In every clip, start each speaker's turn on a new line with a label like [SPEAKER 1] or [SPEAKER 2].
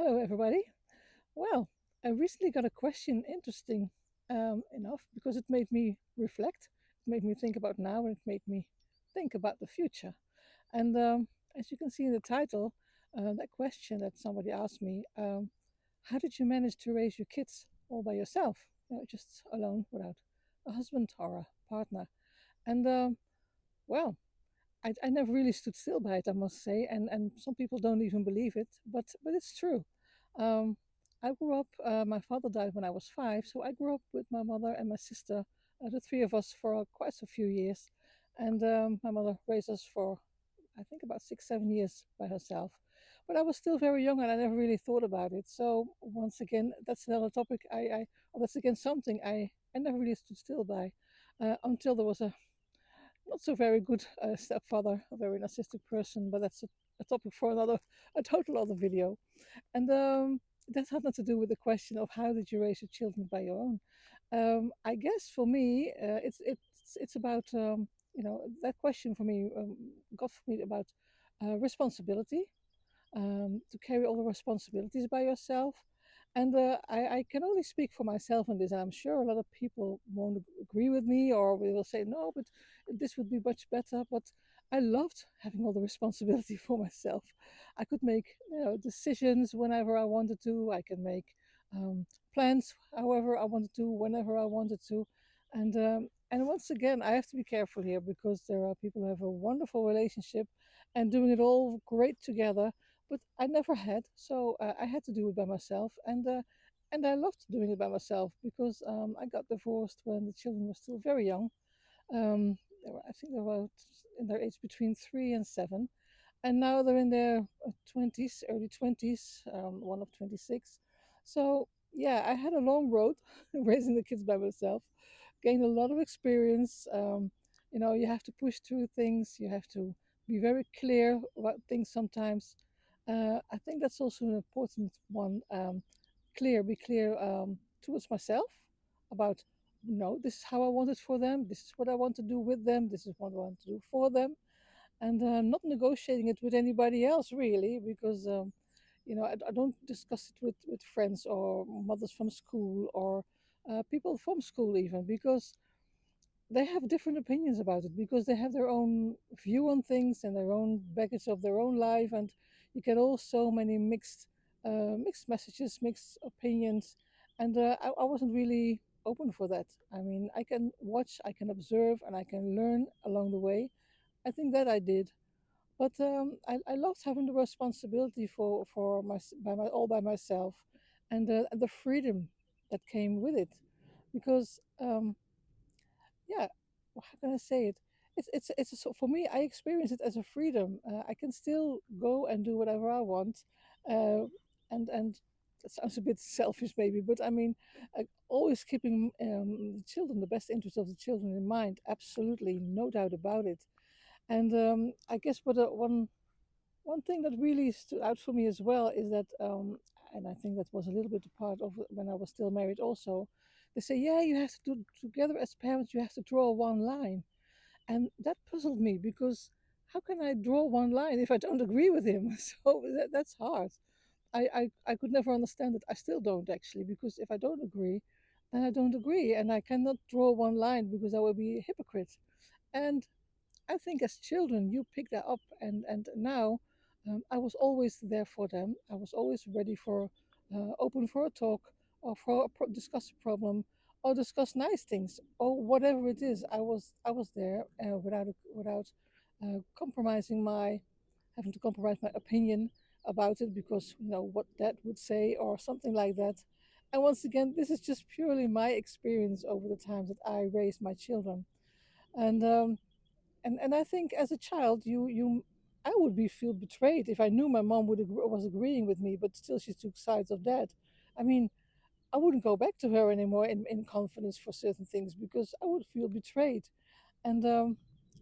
[SPEAKER 1] Hello, everybody. Well, I recently got a question interesting enough because it made me reflect. It made me think about now and it made me think about the future. And as you can see in the title, that question that somebody asked me, how did you manage to raise your kids all by yourself? Just alone without a husband or a partner. And well, I never really stood still by it, I must say, and some people don't even believe it, but it's true. Um, I grew up. My father died when I was 5, so I grew up with my mother and my sister, the three of us, for quite a few years, and my mother raised us for, I think, about 6, 7 years by herself. But I was still very young, and I never really thought about it. So once again, that's another topic. Or that's again something I never really stood still by, until there was a not so very good stepfather, a very narcissistic person, but that's a topic for a total other video. And that had nothing to do with the question of how did you raise your children by your own. I guess for me, it's about that question for me got for me about responsibility, to carry all the responsibilities by yourself. And I can only speak for myself on this, and I'm sure a lot of people won't agree with me or will say, no, but this would be much better. But I loved having all the responsibility for myself. I could make decisions whenever I wanted to, I can make plans however I wanted to, whenever I wanted to. And once again, I have to be careful here because there are people who have a wonderful relationship and doing it all great together, but I never had, so I had to do it by myself, and I loved doing it by myself because I got divorced when the children were still very young. I think they were in their age between 3 and 7, and now they're in their 20s, early 20s, one of 26. So yeah, I had a long road raising the kids by myself, gained a lot of experience. You have to push through things. You have to be very clear about things sometimes. I think that's also an important one. Be clear towards myself about, no, this is how I want it for them. This is what I want to do with them. This is what I want to do for them, and not negotiating it with anybody else really, because I don't discuss it with friends or mothers from school or people from school even, because they have different opinions about it, because they have their own view on things and their own baggage of their own life, and you get all so many mixed messages, mixed opinions, and I wasn't really open for that. I mean, I can watch, I can observe, and I can learn along the way. I think that I did, but I loved having the responsibility for all by myself, and the freedom that came with it, because yeah, how can I say it? For me. I experience it as a freedom. I can still go and do whatever I want, uh, and that sounds a bit selfish maybe, but I mean, always keeping the children, the best interest of the children in mind. Absolutely, no doubt about it. And I guess one thing that really stood out for me as well is that, and I think that was a little bit a part of when I was still married also, they say, yeah, you have to do together as parents, you have to draw one line. And that puzzled me because how can I draw one line if I don't agree with him? So that's hard. I could never understand it. I still don't actually, because if I don't agree, then I don't agree. And I cannot draw one line because I will be a hypocrite. And I think as children, you pick that up, and now I was always there for them. I was always ready for, open for a talk, or for discuss a problem, or discuss nice things, or whatever it is. I was there without compromising my having to compromise my opinion about it because what dad would say or something like that. And once again, this is just purely my experience over the times that I raised my children, and and I think as a child, I would be feel betrayed if I knew my mom was agreeing with me, but still she took sides of dad. I mean, I wouldn't go back to her anymore in confidence for certain things because I would feel betrayed. And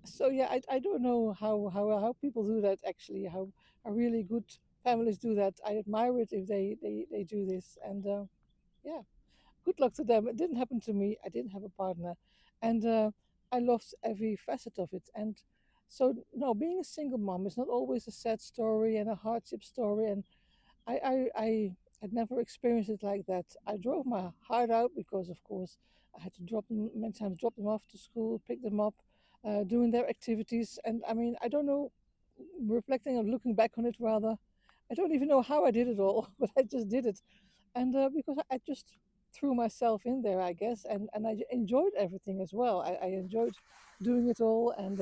[SPEAKER 1] so yeah, I don't know how people do that actually. How really good families do that. I admire it if they do this. And yeah, good luck to them. It didn't happen to me. I didn't have a partner, and I loved every facet of it. And so, no, being a single mom is not always a sad story and a hardship story. And I had never experienced it like that. I drove my heart out because, of course, I had to drop them many times, drop them off to school, pick them up, doing their activities. And I mean, I don't know, reflecting or looking back on it rather, I don't even know how I did it all, but I just did it. And because I just threw myself in there, I guess, and I enjoyed everything as well. I enjoyed doing it all, and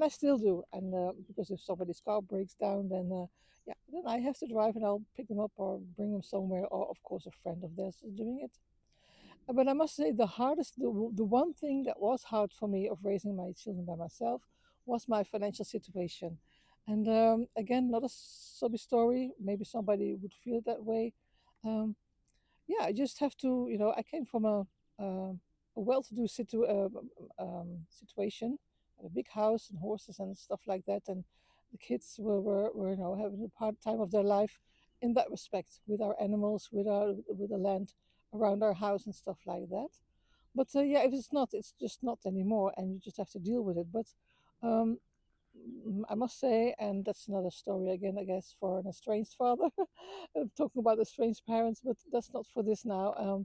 [SPEAKER 1] I still do. And because if somebody's car breaks down, then yeah, then I have to drive and I'll pick them up or bring them somewhere. Or of course, a friend of theirs is doing it. But I must say, the one thing that was hard for me of raising my children by myself was my financial situation. And again, not a sobbing story. Maybe somebody would feel that way. Um, yeah, I just have to, I came from a well-to-do situation, a big house and horses and stuff like that, and the kids were having a hard time of their life in that respect with our animals, with the land around our house and stuff like that. But yeah, if it's not, it's just not anymore, and you just have to deal with it. But um, I must say, and that's another story again, I guess, for an estranged father. I'm talking about estranged parents, but that's not for this now.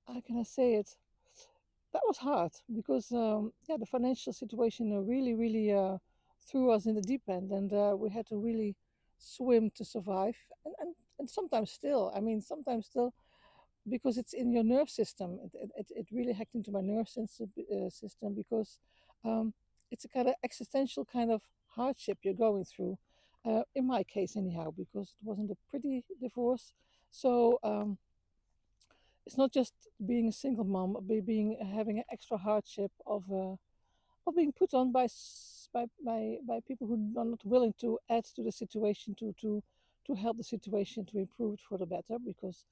[SPEAKER 1] How can I say it? That was hard because, yeah, the financial situation really, really threw us in the deep end, and we had to really swim to survive. And sometimes still, I mean, sometimes still, because it's in your nerve system. It really hacked into my system because um, it's a kind of existential kind of hardship you're going through. In my case, anyhow, because it wasn't a pretty divorce. So it's not just being a single mom, but being having an extra hardship of being put on by people who are not willing to add to the situation to help the situation to improve it for the better because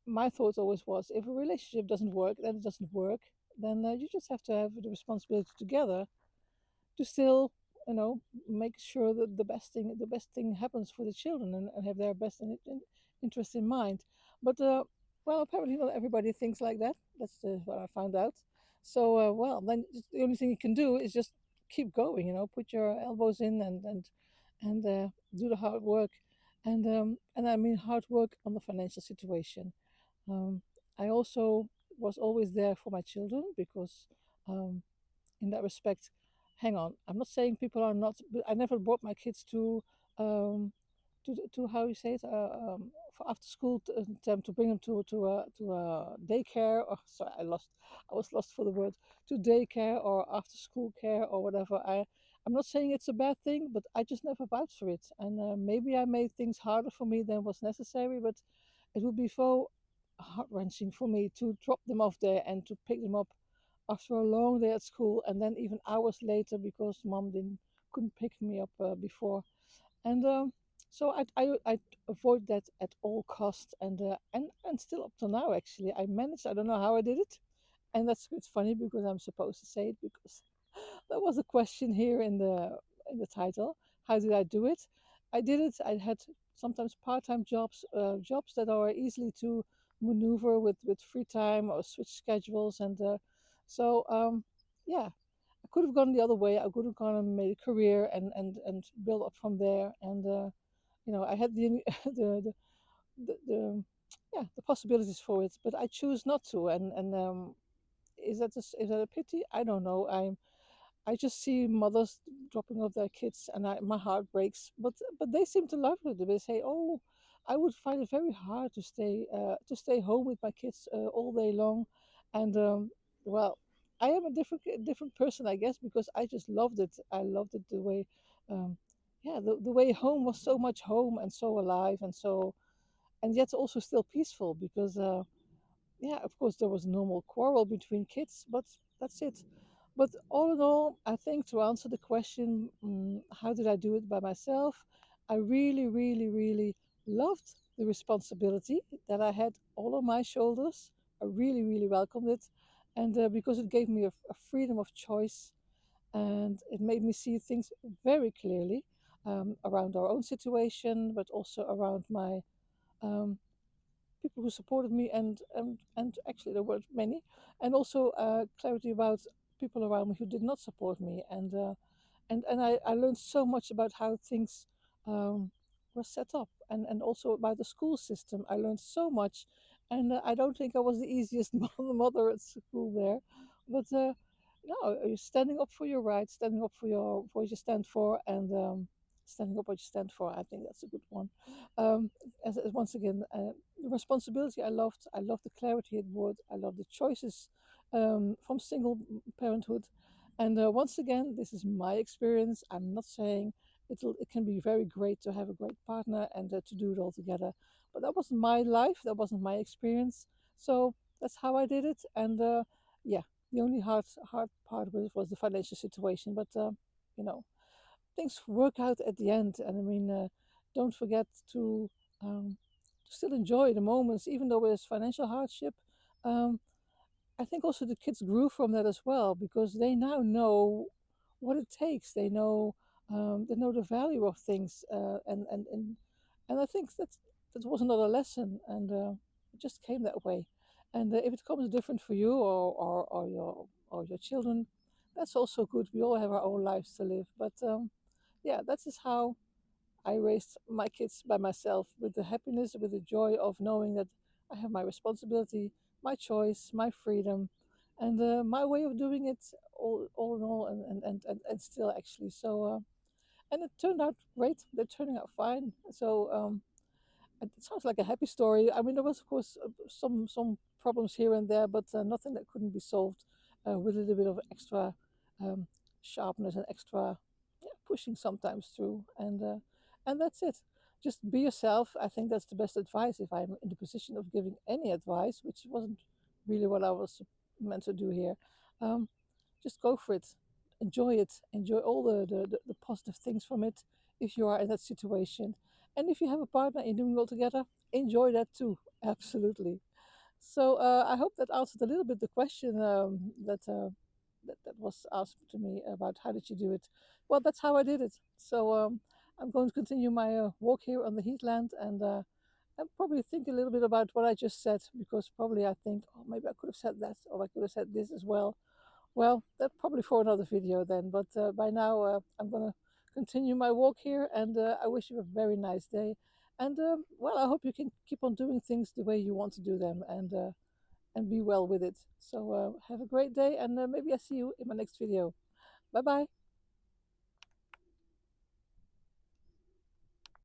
[SPEAKER 1] my thought always was if a relationship doesn't work, then it doesn't work. Then you just have to have the responsibility together to still, you know, make sure that the best thing happens for the children and have their best interest in mind. But well, apparently not everybody thinks like that. That's what I found out. So well, then the only thing you can do is just keep going. Put your elbows in and do the hard work, and I mean hard work on the financial situation. um, I also was always there for my children because, um, in that respect, hang on, I'm not saying people are not, but I never brought my kids um, to how you say it, for after school time to bring them to daycare. Or sorry, I was lost for the word, to daycare or after school care or whatever. I'm not saying it's a bad thing, but I just never vouched for it, and maybe I made things harder for me than was necessary. But it would be so heart wrenching for me to drop them off there and to pick them up after a long day at school, and then even hours later because mom didn't couldn't pick me up before. And so I avoid that at all costs, and still up to now actually I managed. I don't know how I did it, and that's it's funny because I'm supposed to say it because there was a question here in the title. How did I do it? I did it. I had sometimes part-time jobs that are easily to maneuver with free time or switch schedules, and yeah, I could have gone the other way. I could have gone and made a career and build up from there. And I had the yeah, the possibilities for it, but I choose not to. And is that a pity? I don't know. I just see mothers dropping off their kids, and my heart breaks. But they seem to love it. They say, "Oh, I would find it very hard to stay home with my kids all day long," and well, I am a different person, I guess, because I just loved it. I loved it the way, um, yeah, the way home was so much home and so alive and yet also still peaceful because yeah, of course, there was normal quarrel between kids, but that's it. But all in all, I think to answer the question, how did I do it by myself? I really, really, really loved the responsibility that I had all on my shoulders. I really, really welcomed it. And because it gave me a freedom of choice and it made me see things very clearly around our own situation, but also around my um, people who supported me, and actually there were many, and also clarity about people around me who did not support me, and I learned so much about how things um, was set up, and also about the school system. I learned so much, and I don't think I was the easiest mother at school there, but no, you're standing up for your rights, standing up for your for what you stand for, and standing up what you stand for. I think that's a good one. Um, once again, the responsibility I loved the clarity it brought. I love the choices from single parenthood. And once again, this is my experience. I'm not saying it can be very great to have a great partner and to do it all together, but that wasn't my life. That wasn't my experience. So that's how I did it. And yeah, the only hard part with it was the financial situation. But you know, things work out at the end. And I mean, don't forget um, to still enjoy the moments, even though there's financial hardship. Um, I think also the kids grew from that as well because they now know what it takes. They know the value of things, and I think that was another lesson, and it just came that way. And if it comes different for you or your children, that's also good. We all have our own lives to live, but yeah, that is how I raised my kids by myself with the happiness, with the joy of knowing that I have my responsibility, my choice, my freedom, and my way of doing it all in all, and still actually. So, and it turned out great. They're turning out fine. So, it sounds like a happy story. I mean, there was of course some problems here and there, but nothing that couldn't be solved with a little bit of extra um, sharpness and extra pushing sometimes through. And that's it. Just be yourself. I think that's the best advice. If I'm in the position of giving any advice, which wasn't really what I was meant to do here, um, just go for it. Enjoy it. Enjoy all the positive things from it if you are in that situation. And if you have a partner and you're doing it all together, enjoy that too. Absolutely. So I hope that answered a little bit the question that was asked to me about how did you do it. Well, that's how I did it. So I'm going to continue my walk here on the heathland and probably think a little bit about what I just said because probably I think, oh, maybe I could have said that or I could have said this as well. Well, that's probably for another video then. But by now, I'm going to continue my walk here, and I wish you a very nice day. And well, I hope you can keep on doing things the way you want to do them, and be well with it. So have a great day, and maybe I see you in my next video. Bye bye.